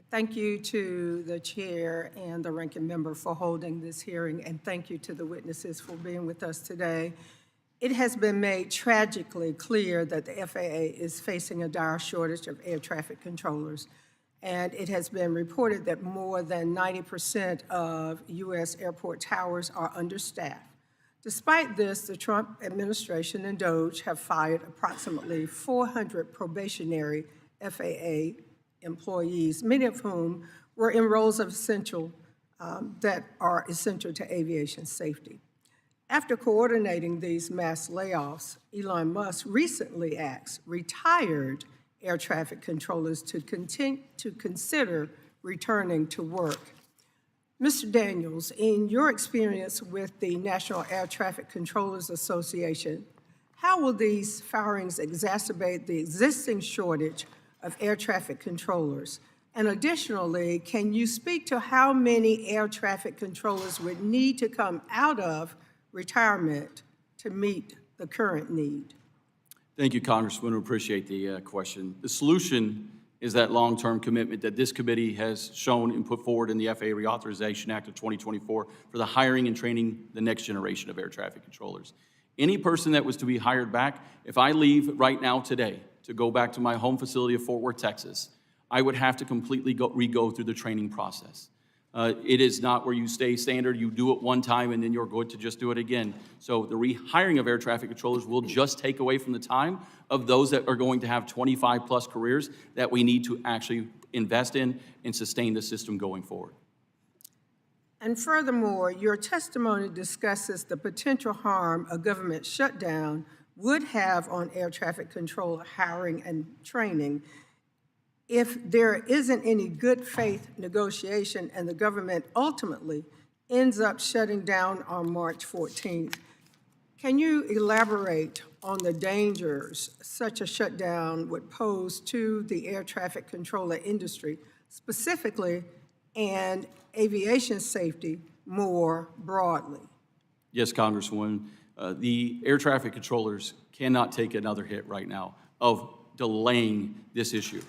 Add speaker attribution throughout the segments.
Speaker 1: Thank you to the chair and the ranking member for holding this hearing, and thank you to the witnesses for being with us today. It has been made tragically clear that the FAA is facing a dire shortage of air traffic controllers, and it has been reported that more than 90% of U.S. airport towers are understaffed. Despite this, the Trump administration and DOJ have fired approximately 400 probationary FAA employees, many of whom were in roles of that are essential to aviation safety. After coordinating these mass layoffs, Elon Musk recently asked retired air traffic controllers to consider returning to work. Mr. Daniels, in your experience with the National Air Traffic Controllers Association, how will these firings exacerbate the existing shortage of air traffic controllers? And additionally, can you speak to how many air traffic controllers would need to come out of retirement to meet the current need?
Speaker 2: Thank you, Congresswoman. We appreciate the question. The solution is that long-term commitment that this committee has shown and put forward in the FAA Reauthorization Act of 2024 for the hiring and training the next generation of air traffic controllers. Any person that was to be hired back, if I leave right now today to go back to my home facility of Fort Worth, Texas, I would have to completely re-go through the training process. It is not where you stay standard, you do it one time and then you're going to just do it again. So the rehiring of air traffic controllers will just take away from the time of those that are going to have 25 plus careers that we need to actually invest in and sustain the system going forward.
Speaker 1: And furthermore, your testimony discusses the potential harm a government shutdown would have on air traffic controller hiring and training if there isn't any good faith negotiation and the government ultimately ends up shutting down on March 14th. Can you elaborate on the dangers such a shutdown would pose to the air traffic controller industry specifically and aviation safety more broadly?
Speaker 2: Yes, Congresswoman. The air traffic controllers cannot take another hit right now of delaying this issue.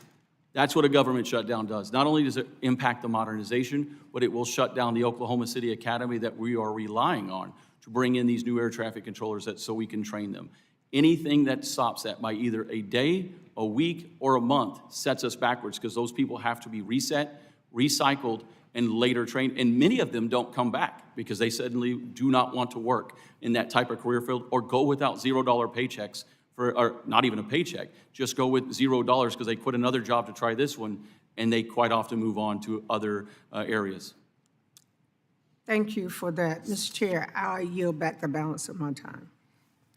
Speaker 2: That's what a government shutdown does. Not only does it impact the modernization, but it will shut down the Oklahoma City Academy that we are relying on to bring in these new air traffic controllers so we can train them. Anything that stops that by either a day, a week, or a month sets us backwards because those people have to be reset, recycled, and later trained. And many of them don't come back because they suddenly do not want to work in that type of career field or go without $0 paychecks. Or not even a paycheck, just go with $0 because they quit another job to try this one, and they quite often move on to other areas.
Speaker 1: Thank you for that. Mr. Chair, I yield back the balance of my time.